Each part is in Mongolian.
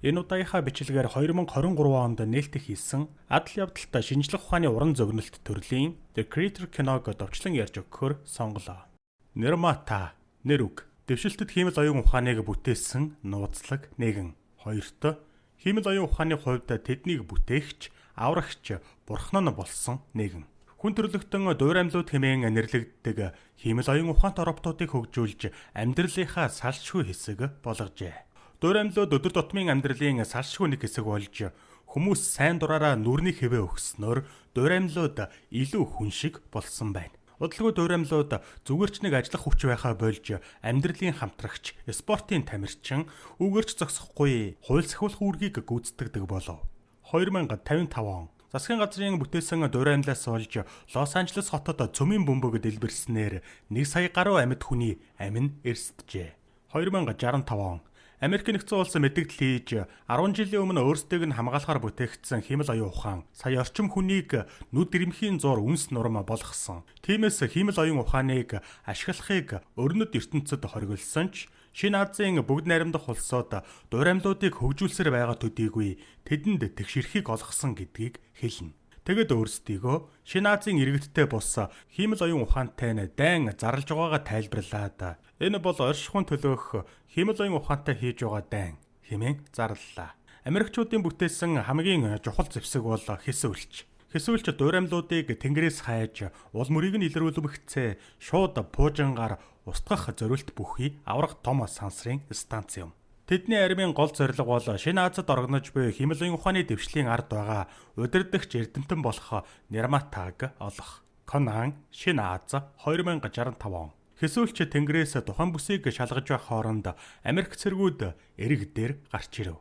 Энэ удаагийнхаа бичлэгээр 2023 онд нээлттэй хийсэн адал явдалтай шинжлэх ухааны уран зөгнөлт төрлийн The Creator киног довчлон ярьж өгөхөөр сонголоо. Нэрмата, нэр үг, дэвшилтэд хиймэл оюун ухааныг бүтээсэн нууцлаг нэгэн. Хоёрт, хиймэл оюун ухааны хувьд тэднийг бүтээгч, аврагч, бурхан нь болсон нэгэн. Хүн төрлөختөн дуураймлууд хэмээн нэрлэгддэг хиймэл оюун ухаант роботуудыг хөгжүүлж амьдралынхаа салшгүй хэсэг болгожээ. Дуураймлууд өдөр тутмын амьдралын салшгүй нэг хэсэг болж хүмүүс сайн дураараа нүрний хэвээ өгснөөр дуураймлууд илүү хүн шиг болсон байна. Удалгүй дуураймлууд зүгээр ч нэг ажиллах хүч байхаа болж амьдралын хамтрагч, спортын тамирчин, үгэрч зогсохгүй хууль сахиулах үүргийг гүйцэтгэдэг болов. 2055 он засгийн газрын бүтээсэн дуураймлаас болж Лос Анжелес хотод цөмийн бөмбөг дэлбэрснээр 1 сая гаруй амьд хүний амин эрсдэжээ. 2065 он Америк нэгдсэн улс мэдээлэл хийж 10 жилийн өмнө өөрсдийг нь хамгаалахаар бүтээгдсэн хиймэл оюун ухаан сая орчим хүнийг нүд ирмхийн зур үнс нурам болгосон. Тиймээс хиймэл оюун ухааныг ашиглахыг өрнөд ертөнцид хоригдсон ч Шинэ Азийн бүгд найрамдах улсууд дуураймлуудыг хөгжүүлсээр байгаа төдийгүй тэдэнд тэгшэрхийг олгосон гэдгийг хэлнэ. Тэгэд өөрсдийгөө Шинэ Азийн иргэдтэй бус хиймэл оюун ухаантай нь дайн зарлж байгаагаа тайлбарлаад энэ бол оршихуйн төлөөх хиймэл оюун ухаантай хийж байгаа дайн хэмээн зарлалаа. Америкчуудын бүтээсэн хамгийн чухал зэвсэг бол хэсэг үлч. Хэсвэлч дуураймлуудыг тэнгэрээс хайж уул мөрийг нь илрүүлмэгцээ шууд пуужингаар устгах зорилт бүхий аврах том сансрын станц юм. Тэдний армийн гол зорилго бол Шинэ Азад орогнож буй хиймэл оюун ухааны дэвшлийн ард байгаа удирдагч эрдэмтэн болох Нэрматаг олох. Конан Шинэ Аз 2065 он. Хэсвэлч тэнгэрээс тухайн бүсийг шалгаж байх хооронд Америк цэргүүд эрэг дээр гарч ирэв.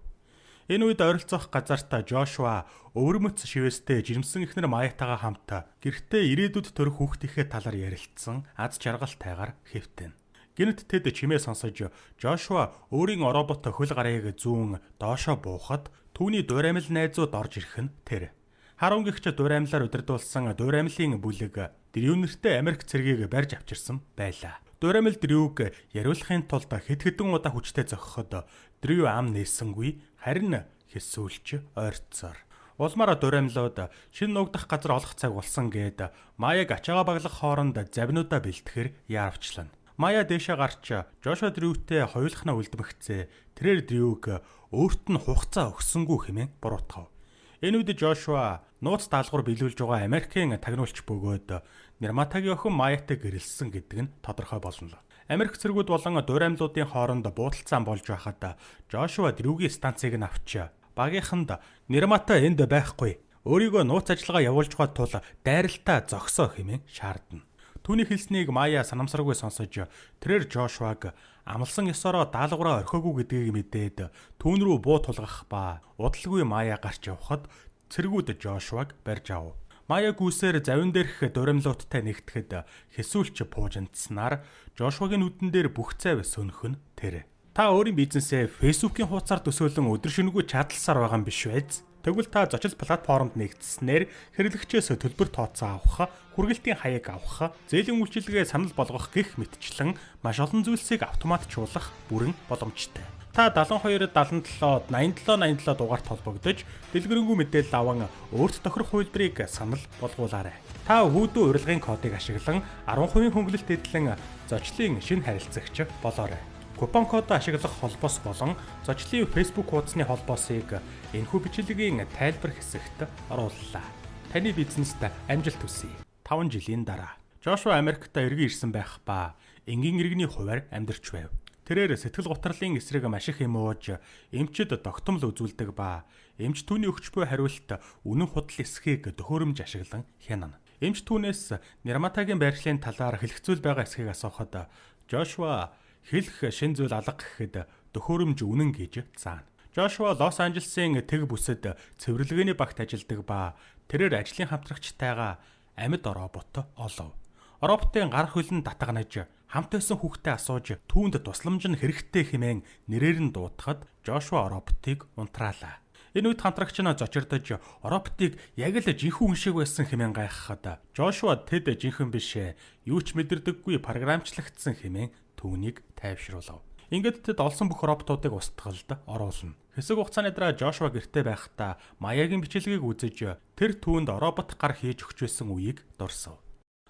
Энэ үед ойролцоох газартаа Жошуа өвөрмөц шивэстэй жирэмсэн эхнэр Маятайгаа хамт гэртээ ирээдүйд төрөх хүүхдийнхээ талаар ярилцсан аз жаргалтайгаар хэвтэн. Гэнэт тэд чимээ сонсож Жошуа өөрийн робот хөл гарыг зүүн доошоо буухад түүний дуураймл найзууд орж ирэх нь тэр. Харун гихч дуураймлаар удирдуулсан дуураймлын бүлэг Дрюнертэй Америк цэргийг барьж авчирсан байлаа. Дуураймл Дрюг яриулахын тулд хэдэн удаа хүчтэй зогсоход Дрю ам нээсэнгүй харин хэсүүлж ойрцоор. Улмаар дуураймлууд шинэ нуугдах газар олох цаг болсон гээд Маяг ачаага баглах хооронд завинуудаа бэлтгэхэр яарвчлана. Мая дээшээ гарч Жошуа Дрютэй хоёулахнаа үлдмэгцээ. Тэрээр Дрюг өөрт нь хугацаа өгсөнгүй хэмээн буруутгав. Энэ үед Жошуа нууц даалгавар биелүүлж байгаа Америкийн тагнуулч бөгөөд Нэрматагийн охин Маятай гэрэлсэн гэдэг нь тодорхой болно. Америк цэргүүд болон дуураймлуудын хооронд буудалцаан болж байхад Жошуа Дрюгийн станцыг нь авч багийнханд Нэрмата энд байхгүй. Өөрийгөө нууц ажиллагаа явуулж байгаа тул дайралтаа зогсоо хэмээн шаардна. Түүний хэлснийг Мая санамсаргүй сонсож тэрээр Жошуаг амлсан ёсороо даалгавраа орхиогүй гэдгийг мэдээд түүн рүү буу тулгах ба удалгүй Мая гарч явхад цэргүүд Жошуаг барьж ав. Мая гүйсээр завин дээрх дуураймлуудтай нэгтгэхэд хэсүүлч пуужинтснаар Жошуагийн нүдэн дээр бүх цайв сөнөх нь тэр. Та өөрийн бизнесээ Facebook-ийн хуудасаар төсөөлөн өдөр шөнөгүй чадласаар байгаа юм биш үү? Тэгвэл та зочил платформонд нэгдснээр хэрэглэгчээс төлбөр тооцоо авах, хүргэлтийн хаяг авах, зээлийн үйлчилгээ санал болгох гэх мэтчлэн маш олон зүйлсийг автоматжуулах бүрэн боломжтой. Та 72 77 87 87 дугаарт холбогдож дэлгэрэнгүй мэдээлэл аван өөрт тохирох хувилбарыг санал болгуулаарай. Та хүүдүү урилгын кодыг ашиглан 10% хөнгөлөлт эдлэн зочлын шинэ харилцагч болоорой. Купон код ашиглах холбоос болон зочлын Facebook хуудасны холбоосыг энэхүү бичлэгийн тайлбар хэсэгт орууллаа. Таны бизнест амжилт хүсье. 5 жилийн дараа Жошуа Америкт эргэн ирсэн байх ба энгийн иргэний хуваар амьдарч байв. Тэрээр сэтгэл гутралын эсрэг маш их юм ууж, эмчид тогтмол үзүүлдэг ба эмч түүний өгч буй хариулт үнэн худал эсхийг төхөөрөмж ашиглан хянана. Эмч түүнээс Нэрматагийн байршлын талаар хэлэхцүүл байгаа эсхийг асуухад Жошуа хэлэх шин зүйл алга гэхэд төхөөрөмж үнэн гэж заана. Жошуа Лос Анжелесийн тэг бүсэд цэвэрлэгээний багт ажилладаг ба тэрээр ажлын хамтрагчтайгаа амьд робот олов. Роботын гар хөлн татганаж хамт байсан хүүхдээ асууж түүнд тусламж нь хэрэгтэй хэмээн нэрээр нь дуудахад Жошуа роботыг унтраалаа. Энэ үед хамтрагч нь зочирдож роботыг яг л жинхэнэ хүн шиг байсан хэмээн гайхахад Жошуа тэд жинхэнэ биш юу ч мэдэрдэггүй програмчлагдсан хэмээн түүнийг тайвшруулав. Ингээд тэд олсон бүх роботуудыг устгалд оруулна. Хэсэг хугацааны дараа Жошуа гэртээ байхдаа Маягийн бичлэгийг үзэж тэр түүнд робот гар хийж өгч байсан үеийг дурсав.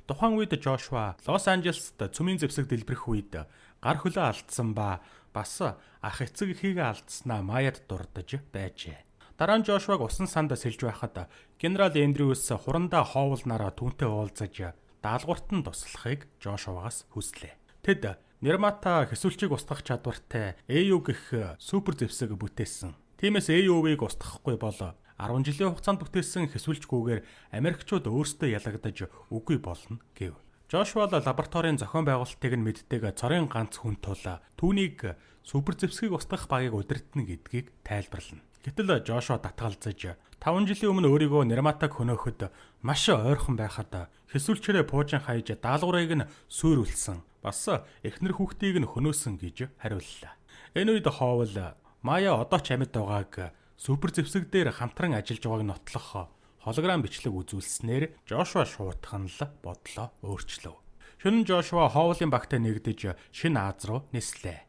Тухайн үед Жошуа Лос Анжелест цөмийн зэвсэг дэлбэрэх үед гар хөлөө алдсан ба бас ах эцэг эхийгээ алдснаа Маяд дурдж байжээ. Дараа нь Жошуаг усан санд сэлж байхад генерал Эндрюс хурандаа хоовлнараа түүнтэй уулзаж даалгаварт нь туслахыг Жошуагаас хүслээ. Тэд Нермата хэсүүлчийг устгах чадвартай AU гэх супер зэвсэг бүтээсэн. Тиймээс AU-ыг устгахгүй бол 10 жилийн хугацаанд бүтээсэн хэсүүлчгүйгээр Америкчууд өөрсдөө ялагдаж үгүй болно гэв. Жошуа лабораторийн зохион байгуулалтыг нь мэддэг цорын ганц хүн тул түүнийг супер зэвсгийг устгах багийг удирдна гэдгийг тайлбарлана. Гэтэл Жошуа татгалзаж 5 жилийн өмнө өөрийгөө Нерматаг хөнөөхөд маш ойрхон байхад хэсүүлчээрээ пуужин хайж даалгаврыг нь сүйрүүлсэн. Бас эхнэр хүүхдийг нь хөнөөсөн гэж хариуллаа. Энэ үед Хоовл Мая одоо ч амьд байгааг супер зэвсэг дээр хамтран ажиллаж байгааг нотлох холограм бичлэг үзүүлснээр Жошуа шуутхан л бодлоо өөрчлөв. Шөнө Жошуа Хоовлын багтай нэгдэж шинэ Аз руу нислээ.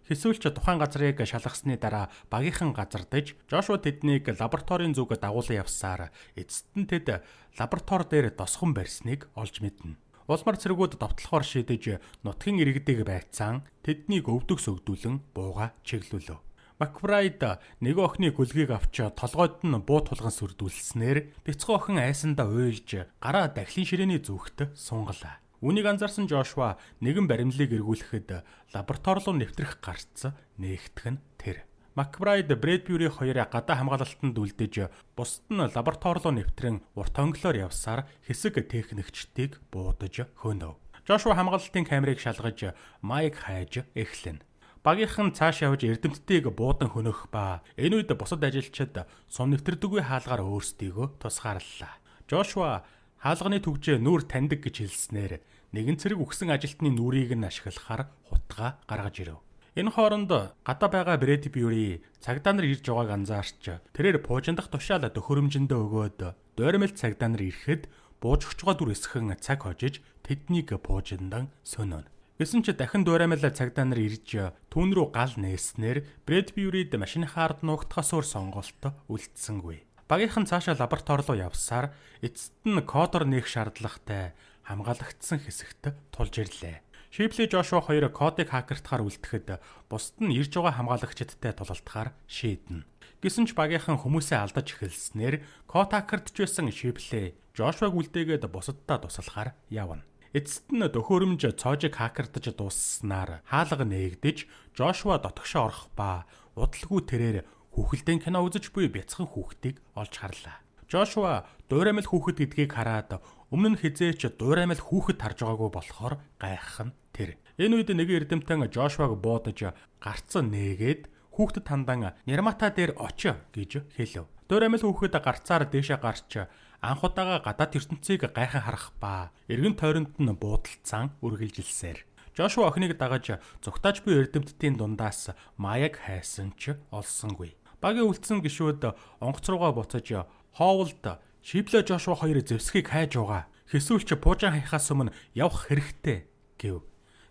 Хэсүүлч тухайн газрыг шалгасны дараа багийнхан газардаж Жошуа тэднийг лабораторийн зүг дагуулan явсаар эцэст нь тэд лаборатори дээр тосгон барьсныг олж мэднэ. Улмар цэргүүд довтлохоор шийдэж нутгийн иргэдэг байцаан тэднийг өвдөгс өгдүүлэн бууга чиглүүлв. Макбрайд нэг охины гүлгийг авч толгойд нь буу тулган сүрдүүлснээр бяцхан охин айсандаа уйлж гараа дахлын ширээний зүгт сунгалаа. Үүнийг анзаарсан Жошуа нэгэн баримлыг эргүүлэхэд лаборатори руу нэвтрэх гарц нээгдэх нь тэр. Макбрайд Брэдбюри хоёрыг гадаа хамгаалалтанд үлдэж бусд нь лаборатори руу нэвтрэн урт хонглоор явсаар хэсэг техникчдийг буудаж хөнөв. Жошуа хамгаалалтын камерыг шалгаж Майк хайж эхлэнэ. Багийнхан цааш явж эрдэмтдийг буудан хөнөх ба энэ үед бусад ажилчид сум нэвтрдэггүй хаалгаар өөрсдийгөө тусгаарлаа. Жошуа хаалганы түгжээ нүур таньдаг гэж хэлснээр нэгэн цэрэг үхсэн ажилтны нүрийг нь ашиглахаар хутгаа гаргаж ирэв. Энэ хооронд гадаа байгаа Брэдбюри цагдаа нар ирж байгааг анзаарч тэрээр пуужиндах тушаал төхөөрөмжөндөө өгөөд дойрмол цагдаа нар ирэхэд бууж өгч байгаа дүр эсхэн цаг хожиж тэднийг пуужиндан сөнөнө. Гэсэн ч дахин дойрмол цагдаа нар ирж түүн рүү гал нээснээр Брэдбюрид машиныхаа ард нуугдахаас өөр сонголт үлдсэнгүй. Багийнхан цаашаа лаборатори руу явсаар эцэст нь кодор нээх шаардлагатай хамгаалагдсан хэсэгт тулж ирлээ. Шиплэ Жошуа хоёр кодыг хакертахаар үлдэхэд бусд нь ирж байгаа хамгаалагчдтай тулалдахаар шийднэ. Гэсэн ч багийнхан хүмүүсээ алдаж эхэлснээр код хакертж байсан Шиплэ Жошуаг үлдээгээд бусаддаа туслахаар явна. Эцэст нь төхөөрөмж цоожиг хакертаж дуусснаар хаалга нээгдэж Жошуа дотгошоо орох ба удалгүй тэрээр хүүхэлдэйн кино үзэж буй бяцхан хүүхдийг олж харлаа. Жошуа дуураймал хүүхэд гэдгийг хараад өмнө нь хизээч дуураймал хүүхэд харж байгаагүй болохоор гайхах нь тэр. Энэ үед нэг эрдэмтэн Жошуаг буудаж гарцсан нээгээд хүүхдэд хандан Нермата дээр очё гэж хэлв. Дуураймал хүүхэд гарцаар дээшээ гарч анх удаага гадаад ертөнцийг гайхан харах ба эргэн тойронд нь буудалцсан үргэлжилсээр Жошуа охиныг дагаж зүгтааж буй эрдэмтдийн дундаас Маяг хайсан ч олсонгүй. Багийн үлдсэн гишүүд онгоц руугаа буцаж Хоовлд Шиплэ Жошуа хоёр зэвсгийг хайж байгаа. Хэсүүлч пуужин хаяхаас өмнө явах хэрэгтэй гэв.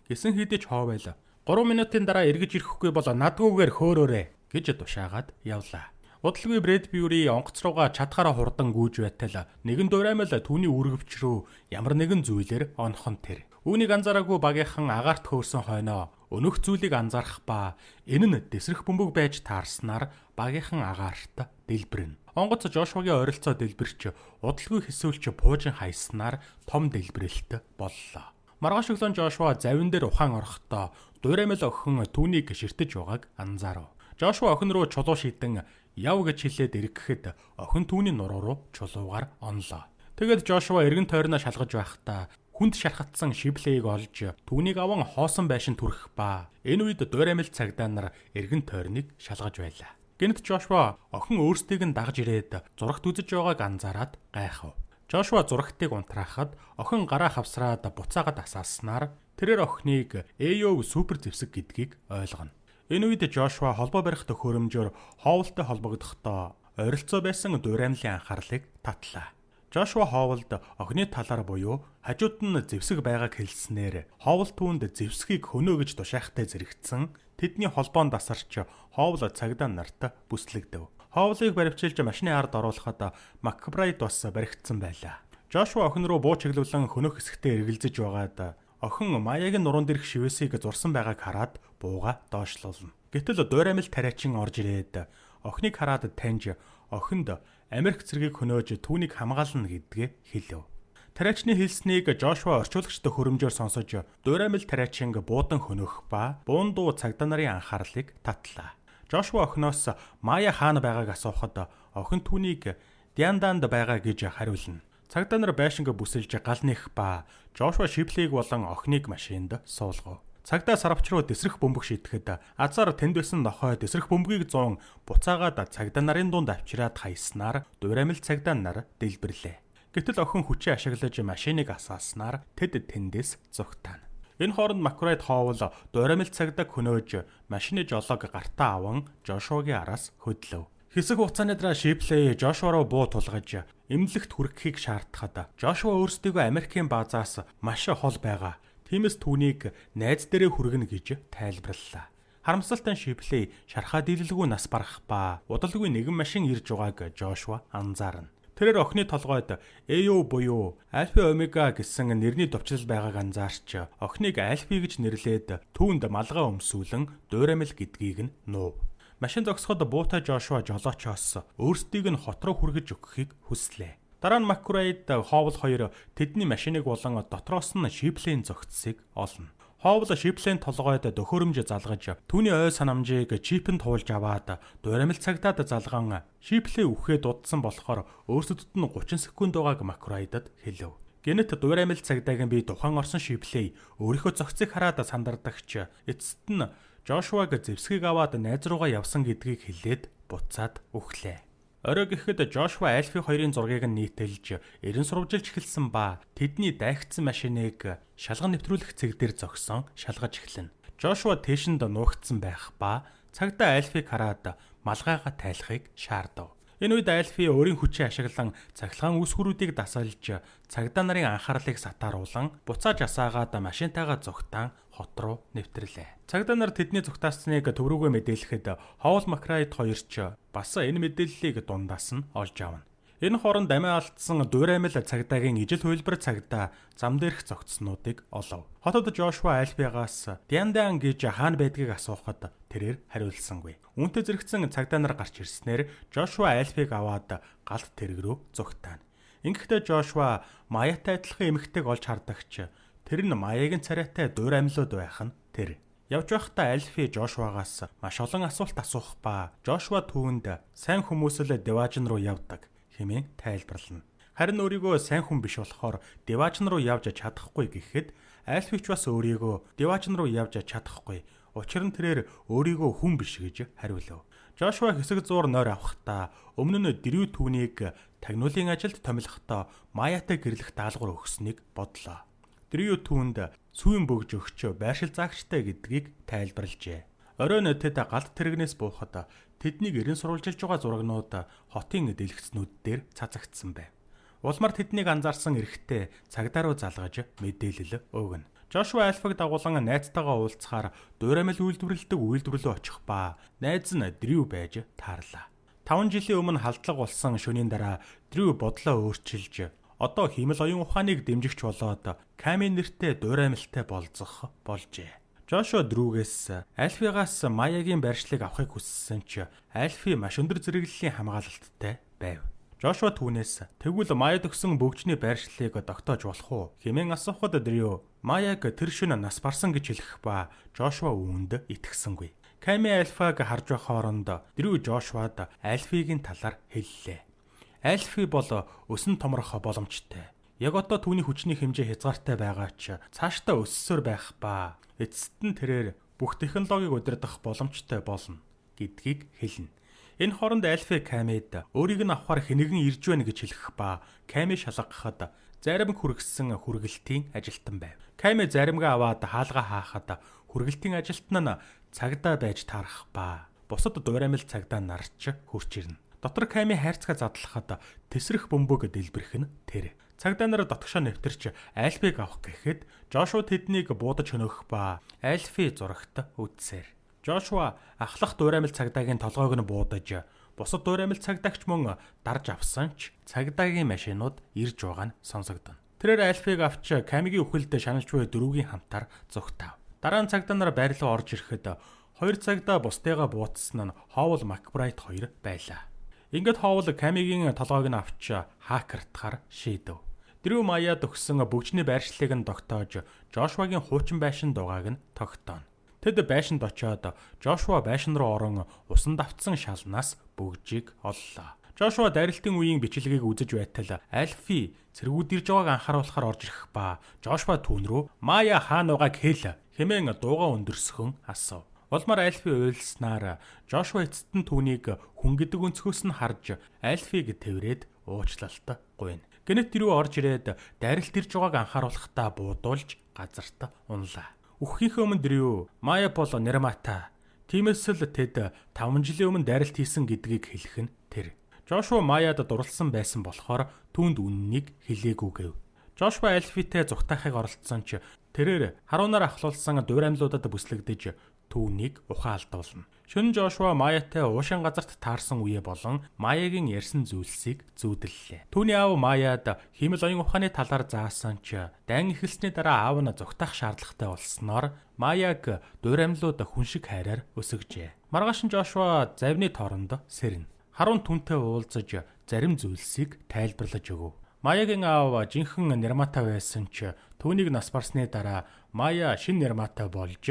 Гэсэн хэдий ч Хоовл 3 минутын дараа эргэж ирэхгүй бол надгүйгээр хөөрөөрэй гэж тушаагаад явлаа. Удалгүй Брэдбюри онгоц руугаа чадхаараа хурдан гүйж байтал нэгэн дуураймал түүний үргэвч рүү ямар нэгэн зүйлээр онохон тэр. Үүнийг анзаараагүй багийнхан агаарт хөөрсөн хойноо өнөх зүйлийг анзаарах ба энэ нь дэсрэх бөмбөг байж таарснаар багийнхан агаарт дэлбэрнэ. Онгоц Жошуагийн ойролцоо дэлбэрч удалгүй хэсүүлч пуужин хайснаар том дэлбэрэлт боллоо. Маргааш өглөө Жошуа завин дээр ухаан орохдоо дуураймал охин түүнийг ширтэж байгааг анзаарав. Жошуа охин руу чулуу шийдэн яв гэж хэлээд эргэхэд охин түүний нуруу руу чулуугаар онлоо. Тэгэд Жошуа эргэн тойрноо шалгаж байхдаа хүнд шархатсан Шиплэйг олж түүнийг аван хоосон байшин түрэх ба энэ үед дуураймал цагдаа нар эргэн тойрныг шалгаж байлаа. Гэнэт Жошуа охин өөрсдийг нь дагж ирээд зурагт үзэж байгааг анзаараад гайхав. Жошуа зурагтыг унтраахад охин гараа хавсраад буцаагаад асааснаар тэрээр охиныг AO супер зэвсэг гэдгийг ойлгоно. Энэ үед Жошуа холбоо барих төхөөрөмжөөр Хоовлтой холбогдохдоо ойролцоо байсан дуураймлын анхаарлыг татлаа. Жошуа Хоовлд охины талаар буюу хажууд нь зэвсэг байгааг хэлснээр Хоовл түүнд зэвсгийг хөнөө гэж тушаахтай зэрэгцэн тэдний холбоон дасарч Ховл цагдаа нарт бүслэгдэв. Ховлыг баривчилж машины ард оруулахад Макбрайд бас баригдсан байлаа. Жошуа охин руу буу чиглүүлэн хөнөх хэсэгтээ эргэлзэж байгаад охин Маягийн нуруунд ирэх шивэсийг зурсан байгааг хараад бууга доошлуулна. Гэтэл дуйрамил тариачин орж ирээд охиныг хараад таньж охинд Америк цэргийг хөнөөж түүнийг хамгаална гэдгээ хэлв. Тариачны хэлснийг Жошуа орчуулагчтай хөрөмжөөр сонсож дуйрамил тариачин буудан хөнөх ба буун дуу цагдаа нарын анхаарлыг татлаа. Жошуа охиноос Мая хаана байгааг асуухад охин түүнийг Дианданд байгаа гэж хариулна. Цагдаа нар байшинг бүсэлж гал нэх ба Жошуа Шиплийг болон охиныг машинд суулгав. Цагдаа сарвч руу дэсрэх бөмбөг шийтгэхэд азар тэнд байсан нохой дэсрэх бөмбөгийг 100 буцаагаад цагдаа нарын дунд авчираад хайснаар дуйрамил цагдаа нар дэлбэрлээ. Гэтэл охин хүчээ ашиглаж машиныг асааснаар тэд тэндээс зугтаана. Энэ хооронд Макбрайд Ховл дуйрамил цагдаа хөнөөж машины жолоог гартаа аван Жошуагийн араас хөдлөв. Хэсэг хугацааны дараа Шиплей Жошуа руу буу тулгаж эмнэлэгт хүрэхийг шаардахад Жошуа өөрсдийгөө Америкийн баазаас маш хол байгаа. Тиймээс түүнийг найз дээрээ хүргэнэ гэж тайлбарллаа. Харамсалтай Шиплей шархаа дийлэлгүй нас барах ба удалгүй нэгэн машин ирж байгааг Жошуа анзаарна. Тэрээр охины толгойд Эйо буюу Альфа Омега гэсэн нэрний товчлол байгааг анзаарч охиныг Альфи гэж нэрлээд түүнд малгай өмсүүлэн дуйрамил гэдгийг нь нуув. Машин зогсоход буутай Жошуа жолоочоос өөрсдийг нь хот руу хүргэж өгөхийг хүслээ. Дараа нь Макбрайд Ховл хоёр тэдний машиныг болон дотроос нь Шиплейн зогтсыг олно. Ховл Шиплейн толгойд дөхөөрөмж залгаж түүний ой санамжийг чипэнд туулж аваад дуйрамил цагдаад залгаан Шиплей үхээд дуудсан болохоор өөрсдөд нь 30 секунд байгааг Макбрайдад хэлв. Гэнэт дуйрамил цагдаагийн би тухайн орсон Шиплей өөрийнхөө зогцыг хараад сандардагч эцэст нь Жошуаг зэвсгийг аваад найз руугаа явсан гэдгийг хэлээд буцаад өглөө. Орой гэхэд Жошуа Альфи хоёрын зургийг нийтэлж эрен сурвалжилж эхэлсэн ба тэдний дайгдсан машиныг шалган нэвтрүүлэх цэг дээр зогсон шалгаж эхэлнэ. Жошуа тэшинд нуугдсан байх ба цагдаа Альфиг хараад малгайгаа тайлахыг шаардав. Энэ үед Альфи өөрийн хүчээ ашиглан цахилгаан үүсгэрүүдийг дасалж цагдаа нарын анхаарлыг сатааруулан буцааж асаагаад машинтайгаа зугтаан хот руу нэвтрлээ. Цагдаа нар тэдний зугтаацныг төв рүүгээ мэдээлэхэд Ховл Макбрайд хоёр ч бас энэ мэдээллийг дундаас нь олж авна. Энэ хооронд амиа алдсан дуйрамил цагдаагийн ижил хувилбар цагдаа зам дээрх зогтснуудыг олов. Хотод Жошуа Альфигаас Диандан гэж хаана байдгийг асуухад тэрээр хариулсангүй. Үүнтэй зэрэгцэн цагдаа нар гарч ирснээр Жошуа Альфиг аваад галт тэрэг рүү зугтаана. Ингэхдээ Жошуа Маятай адилхан эмэгтэйг олж хардагч тэр нь Маягийн царайтай дуйрамилууд байх нь тэр. Явж байхдаа Альфи Жошуагаас маш олон асуулт асуух ба Жошуа түүнд сайн хүмүүсэл Деважн руу явдаг хэмээн тайлбарлана. Харин өөрийгөө сайн хүн биш болохоор Деважн руу явж чадахгүй гэхэд Альфич бас өөрийгөө Деважн руу явж чадахгүй. Учир нь тэрээр өөрийгөө хүн биш гэж хариулв. Жошуа хэсэг зуур нойр авахдаа өмнө нь Дрю түүнийг тагнуулын ажилд томилохдоо Маятай гэрлэх даалгавар өгсөнийг бодлоо. Дрю түүнд сүүн бөгж өгч байршил заагчтай гэдгийг тайлбарлажээ. Оройн тэд галт тэрэгнээс буухад тэднийг эрен сурвалжилж байгаа зурагнууд хотын дэлгэцнүүд дээр цацагдсан байв. Улмаар тэднийг анзаарсан эрэгтэй цагдаа руу залгаж мэдээлэл өгнө. Жошуа Альфиг дагуулan найзтайгаа уулзахаар дуйрамил үйлдвэрлэдэг үйлдвэрлэлөө очих ба найз нь Дрю байж таарлаа. 5 жилийн өмнө халдлага болсон шөнийн дараа Дрю бодлоо өөрчилж одоо хиймэл оюун ухааныг дэмжигч болоод Ками нэртэй дуйрамилтай болзох болжээ. Жошуа Дрюгээс Альфигаас Маягийн байршлыг авахыг хүссэн ч Альфи маш өндөр зэрэглэлийн хамгаалалттай байв. Жошуа түүнээс тэгвэл Маяд өгсөн бөгжний байршлыг тогтоож болох уу хэмээн асуухад Дрю Маяг тэр шөнө нас барсан гэж хэлэх ба Жошуа үүнд итгэсэнгүй. Ками Альфаг харж байх хооронд Дрю Жошуад Альфигийн талаар хэллээ. Альфи бол өсөн томрох боломжтой. Яг одоо түүний хүчний хэмжээ хязгаартай байгаа ч цаашдаа өссөөр байх ба эцэст нь тэрээр бүх технологиг удирдах боломжтой болно гэдгийг хэлнэ. Энэ хооронд Альфи Камид өөрийг нь авахар хэнэгэн ирж байна гэж хэлэх ба Ками шалгахад зарим хүргэсэн хүргэлтийн ажилтан байв. Ками заримгаа аваад хаалга хаахад хүргэлтийн ажилтан нь цагдаа байж таарах ба бусад дуйрамил цагдаа нарч хурж ирнэ. Дотор Ками хайрцаг задлахад тесрэх бөмбөг дэлбэрэх нь тэр. Цагдаа нар дотгошоо нэвтэрч Альфиг авах гэхэд Жошуа тэднийг буудаж хөнөөх ба Альфи зурагт үдсээр. Жошуа ахлах дуураймал цагдаагийн толгойг нь буудаж, бусад дуураймал цагдаагч мөн дарж авсан ч цагдаагийн машинууд ирж байгаа нь сонсогдоно. Тэрээр Альфиг авч Камигийн үхэлд шаналж буй дөрвийн хамтаар зүгтав. Дараа нь цагдаа нар байр руу орж ирэхэд хоёр цагдаа бусдыгаа буутсан нь Ховл Макбрайт хоёр байлаа. Ингээд Ховл Камигийн толгойг нь авч хакертахаар шийдэв. Дрю Маяд өгсөн бүгжний байршлыг нь тогтоож Жошуагийн хуучин байшин дугааг нь тогтооно. Тэд байшинд очиод Жошуа байшин руу орон усан давтсан шалнаас бүгжийг оллоо. Жошуа дайралтын үеийн бичлэгийг үзэж байтал Альфи цэргүүд ирж байгааг анхааруулахаар орж ирэх ба Жошуа түүн рүү Мая хаана байгааг хэл хэмээн дууга өндөрсгөн асуув. Улмаар Альфи уйлснаар Жошуа эцэст нь түүнийг хүн гэдэг өнцгөөс нь харж Альфиг тэрвэрэд уучлалт гуйна. Гэнэт тэрүү орж ирээд дайралт ирж байгааг анхааруулахдаа буудуулж газарт унлаа. Үххийнхээ өмнө Дрю Мая бол Нермата. Тиймээс л тэд 5 жилийн өмнө дайралт хийсэн гэдгийг хэлэх нь тэр. Жошуа Маяд дурлсан байсан болохоор түүнд үннийг хэлээгүй гэв. Жошуа Альфитэй зүгтаахыг оролцсон ч тэрээр харуунаар ахлуулсан дуураймлуудад бүслэгдэж түүнийг ухаалдуулна. Шөнө Жошуа Маятай уушин газарт таарсан үе болон Маягийн ярьсан зүйлсийг зүүдэллээ. Түүний аав Маяд химэл оюун ухааны талаар заасан ч дан эхэлсний дараа аав нь зүгтаах шаардлагатай болсноор Маяг дуураймлууд хүн шиг хайраар өсгөжээ. Маргааш нь Жошуа завны тооронд сэрнэ. Харун түнтэй уулзаж зарим зүйлсийг тайлбарлаж өгөв. Маягийн аав жинхэнэ Нермата байсан ч түүнийг нас барсны дараа Мая шин Нермата болж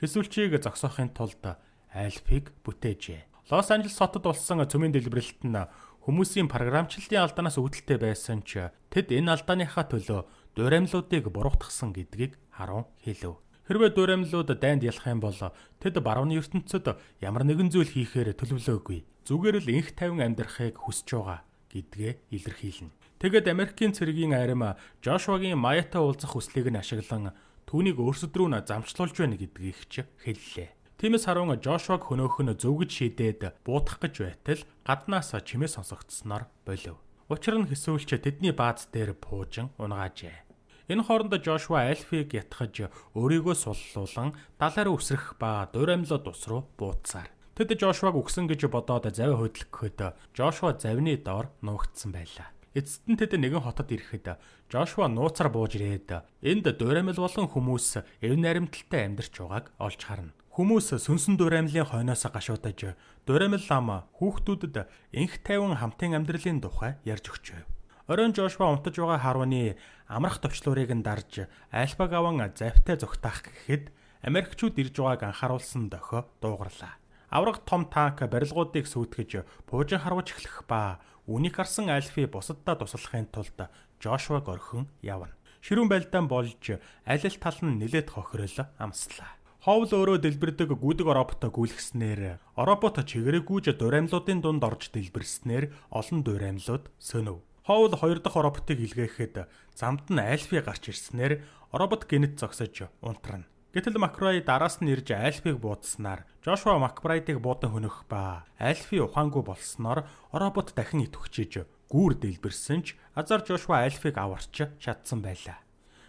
хэсвэлчийг зогсоохын тулд Альфиг бүтээжээ. Лос Анжелес хотод болсон цөмийн дэлбэрэлт нь хүмүүсийн програмчлалтын алдаанаас үүдэлтэй байсан ч тэд энэ алдааныхаа төлөө дуураймлуудыг буруутгасан гэдгийг харун хэлв. Хэрвээ дуураймлууд дайнд ялах юм бол тэд барууны ертөнцид ямар нэгэн зүйл хийхээр төлөвлөөгүй. Зүгээр л инх тайван амьдрахыг хүсэж байгаа гэдгээ илэрхийлнэ. Тэгэд Америкийн цэргийн арим Жошуагийн Маятай уулзах хүслийг нь ашиглан түүнийг өөрсдөд рүү нь замчлуулж байна гэдгийг ч хэллээ. Тиймээс харун Жошуаг хөнөөх нь зөвгөж шийдээд буутах гэж байтал гаднаас чимээ сонсогдсноор болив. Учир нь хэсвэлч тэдний бааз дээр пуужин унгаажээ. Энэ хооронд Жошуа Альфиг ятгахж өөрийгөө суллуулан далаар үсрэх ба дуураймлууд ус руу буутсаар. Тэд Жошуаг үгсэн гэж бодоод завь хөдлөхөд Жошуа завны доор нуугдсан байлаа. Эцэст нь тэд нэгэн хотод ирэхэд Жошуа нууцаар бууж ирээд энд дуураймл болон хүмүүс эв наримталтай амьдарч байгааг олж харна. Хүмүүс сүнсэн дуураймлын хойноос гашуудаж дуураймл лам хүүхдүүдэд инх тайван хамтын амьдралын тухай ярьж өгчөө. Оройн Жошуа унтаж байгаа харууны амрах төвчлөрийг нь дарж альбаг аван завьтай зүгтаах гэхэд Америкчууд ирж байгааг анхааруулсан дохио дуугарлаа. Авраг том танк барилгуудыг сүйтгэж буужин харваж эхлэх ба үнийг харсан Альфи бусаддаа туслахын тулд Жошуаг орхин явна. Ширүүн байлдаан болж аль тал нь нилээд хохирол амслаа. Ховл өөрөө дэлбэрдэг гүдэг роботоо гүйлгэснээр робот чигээрээ гүйж дуураймлуудын дунд орж дэлбэрснээр олон дуураймлууд сөнөв. Ховл 2 дахь роботыг илгээхэд замд нь Альфи гарч ирснээр робот гинэт зогсож унтрана. Гэтэл Макбрайт араас нь ирж Альфиг буудснаар Жошуа Макбрайтыг буудан хөнөх ба Альфи ухаангүй болсноор робот дахин итвэхжиж гүүр дэлбэрсэн ч азар Жошуа Альфиг аварч чадсан байлаа.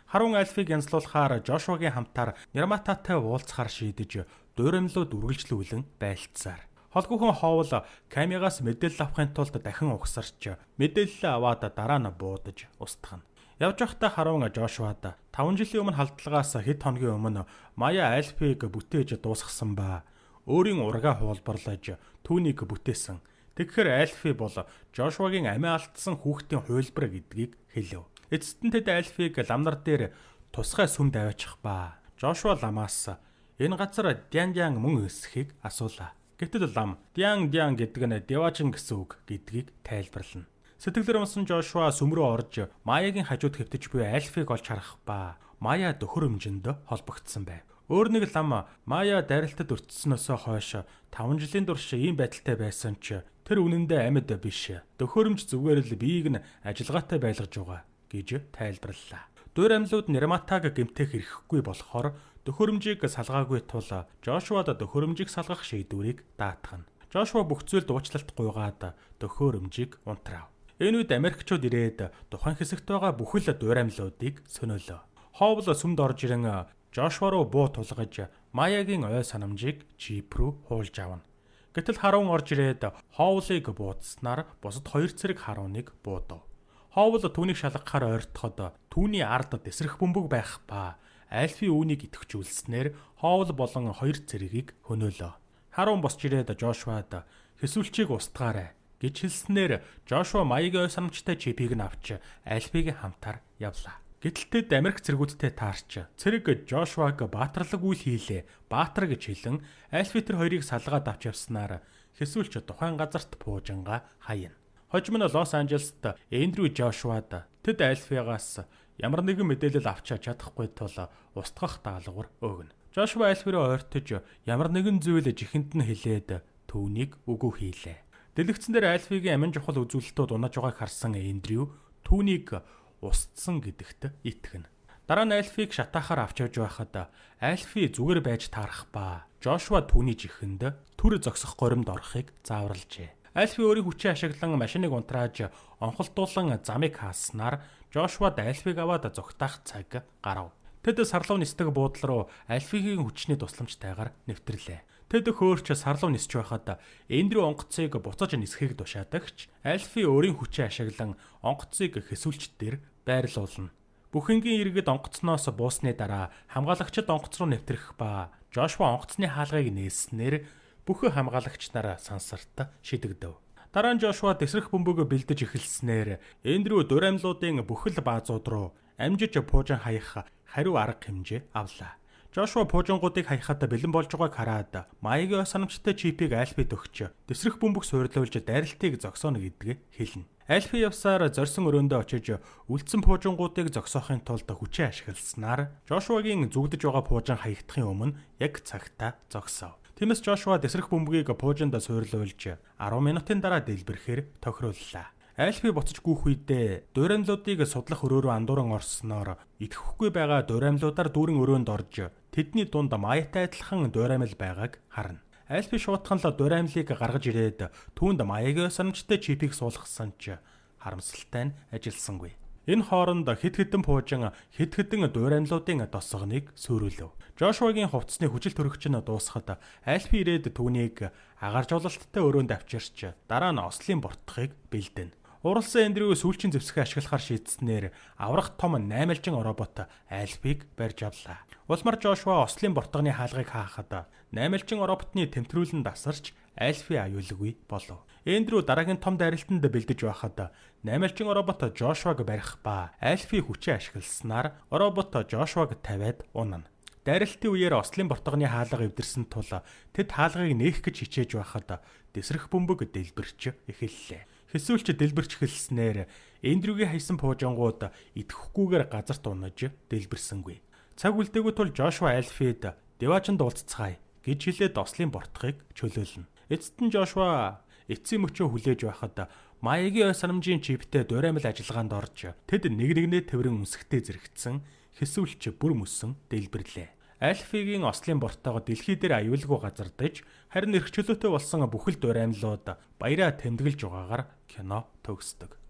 Харун Альфиг янзлуулахаар Жошуагийн хамтаар Нермататай уулзахаар шийдэж дуураймлууд үргэлжлүүлэн байлцсаар. Холгүйхэн Ховл Камигаас мэдээлэл авахын тулд дахин угсарч мэдээлэл аваад дараа нь буудаж устгана. Явж байхдаа харун Жошуад 5 жилийн өмнө халдлагаас хэд хоногийн өмнө Мая Альфиг бүтээж дуусгасан ба өөрийн ургаа хуулбарлаж түүнийг бүтээсэн. Тэгэхээр Альфи бол Жошуагийн амиа алдсан хүүхдийн хувилбар гэдгийг хэлв. Эцэст нь тэд Альфиг ламнар дээр тусгай сүмд аваачих ба Жошуа ламаас энэ газар Дян мөн өсөхийг асуулаа. Гэтэл лам Дян гэдэг нь Девачин гэсэн үг гэдгийг тайлбарлана. Сэтгэлээр унсан Жошуа сүм рүү орж Маягийн хажууд хэвтэж буй Альфиг олж харах ба Мая төхөөрөмжөнд холбогдсон байв. Өөр нэг лам Мая дайралтад өртснөөсөө хойш 5 жилийн турш ийм байдалтай байсан ч тэр үнэндээ амьд биш. Төхөөрөмж зүгээр л биеийг нь ажиллагаатай байлгаж байгаа гэж тайлбарллаа. Дуураймлууд Нерматаг гэмтэх эрхгүй болохоор төхөөрөмжийг салгаагүй тул Жошуад төхөөрөмжийг салгах шийдвэрийг даатгана. Жошуа бүх зүйлд уучлалт гуйгаад төхөөрөмжийг унтрав. Энэ үед Америкчууд ирээд тухайн хэсэгт байгаа бүхэл дуураймлуудыг сөнөөлөө. Ховл сүмд орж ирэн Жошуа руу буу тулгаж Маягийн ой санамжийг чип рүү хуулж авна. Гэтэл харун орж ирээд Хоовлыг буудснаар бусад 2 цэрэг харуныг буудав. Хоовл түүнийг шалгахаар ойртоход түүний ард дэсрэх бөмбөг байх ба Альфи үүнийг итгэвчүүлснээр Хоовл болон 2 цэрэгийг хөнөөлөө. Харун босч ирээд Жошуад хэсүүлчийг устгаарай гэж хэлснээр Жошуа Маягийн ой санамжтай чипийг нь авч Альфигийн хамтаар явлаа. Гэтэл тэд Америк цэргүүдтэй таарч цэрэг Жошуаг баатарлаг үйл хийлээ. Баатар гэж хэлэн Альфи тэр хоёрыг салгаад авч явснаар хэсүүлч тухайн газарт пуужинга хаяна. Хожим нь Лос Анжелест Эндрю Жошуад тэд Альфигаас ямар нэгэн мэдээлэл авч чадахгүй тул устгах даалгавар өгнө. Жошуа Альфи руу ойртож ямар нэгэн зүйл жихэнд нь хэлээд түүнийг үгүй хийлээ. Дэлгэцэн дээр Альфигийн амин чухал үзүүлэлтүүд унаж байгааг харсан Эндрю түүнийг устсан гэдэгт итгэнэ. Дараа нь Альфиг шатаахаар авч явж байхад Альфи зүгээр байж таарах ба Жошуа түүний жихэнд түр зогсох горимд орохыг зааварлжээ. Альфи өөрийн хүчээ ашиглан машиныг унтрааж онхолтуулан замыг хааснаар Жошуад Альфиг аваад зогтаах цаг гарав. Тэд сарлуу нисдэг буудлын руу Альфигийн хүчний тусламжтайгаар нэвтрлээ. Тэд хөөрч сарлуу нисч байхад Эндрю онгоцыг буцаж нисэхийг тушаадагч Альфи өөрийн хүчээ ашиглан онгоцыг хэсүүлчт дээр байрлуулна. Бүхэнгийн иргэд онгоцноос буусны дараа хамгаалагчид онгоц руу нэвтрэх ба Жошуа онгоцны хаалгыг нээснээр бүх хамгаалагч нараа сансарт шидэгдэв. Дараа нь Жошуа дэсрэх бөмбөг бэлдэж эхэлснээр Эндрю дурамлуудын бүхэл баазууд руу амжиж пуужин хаях хариу арга хэмжээ авлаа. Жошуа пуужингуудыг хаяхад бэлэн болж байгааг хараад Маягийн ой санамжтай чипийг Альфид өгч дэсрэх бөмбөг суйрлуулж дайралтыг зогсооно гэдгийг хэлнэ. Альфи явсаар зорьсон өрөөндөө очиж үлдсэн пуужингуудыг зогсоохын тулд хүчээ ашигласнаар Жошуагийн зүгдэж байгаа пуужин хаягдахын өмнө яг цагтаа зогсов. Тиймээс Жошуа дэсрэх бөмбөгийг пуужинд суйрлуулж 10 минутын дараа дэлбэрэхээр тохирууллаа. Альфи буцаж гүйх үедээ дурамлуудыг судлах өрөө рүү андууран орсноор идэхгүй байгаа дурамлуудаар дүүрэн өрөөнд орж тэдний дунд Маятай адилхан дурамл байгааг харна. Альфи шуудхан л дурамлыг гаргаж ирээд түүнд Маягийн санамжтай чипийг суулгасан ч харамсалтай нь ажилласангүй. Энэ хооронд хэд хэдэн пуужин хэд хэдэн дурамлуудын досгоныг сүрүүлв. Жошуагийн хувцсны хүчил төрөгч нь дуусахад Альфи ирээд түүнийг агаар жололттой өрөөнд авчирч дараа нь ослын буртахыг бэлдэнэ. Уралсан Эндрю сүүлчийн зэвсгээ ашиглахаар шийдснээр аврах том 8-алжин робот Альфиг барьж авлаа. Улмаар Жошуа ослын буртганы хаалгыг хаахад 8-алжин роботны тэмтрүүлэн дасарч Альфи аюулгүй болов. Эндрю дараагийн том дайралтанд бэлдэж байхад 8-алжин робот Жошуаг барих ба Альфи хүчээ ашигласнаар робот Жошуаг тавиад унана. Дайралтын үеэр ослын буртганы хаалга эвдэрсэн тул тэд хаалгыг нээх гэж хичээж байхад дэсрэх бөмбөг дэлбэрч эхэллээ. Хэсүүлч дэлбэрч эхэлснээр Эндрюгийн хайсан пуужингууд идэхгүйгээр газарт унаж дэлбэрсэнгүй. Цаг үлдээгүй тул Жошуа Альфид деваачнд уулзцгаая гэж хэлээд ослын буртгыг чөлөөлнө. Эцэст нь Жошуа эцсийн мөчөө хүлээж байхад Маягийн ой санамжийн чиптэй дурамл ажиллагаанд орж тэд нэг нэгнээ тэрэн үнсгтэй зэрэгцсэн хэсүүлч бүр мөсөн дэлбэрлээ. Альфигийн ослын буртаага дэлхий дээр аюулгүй газардаж харин эрх чөлөөтэй болсон бүхэл дурамлууд баяраа тэмдэглэж байгаагаар кино төгсдөг.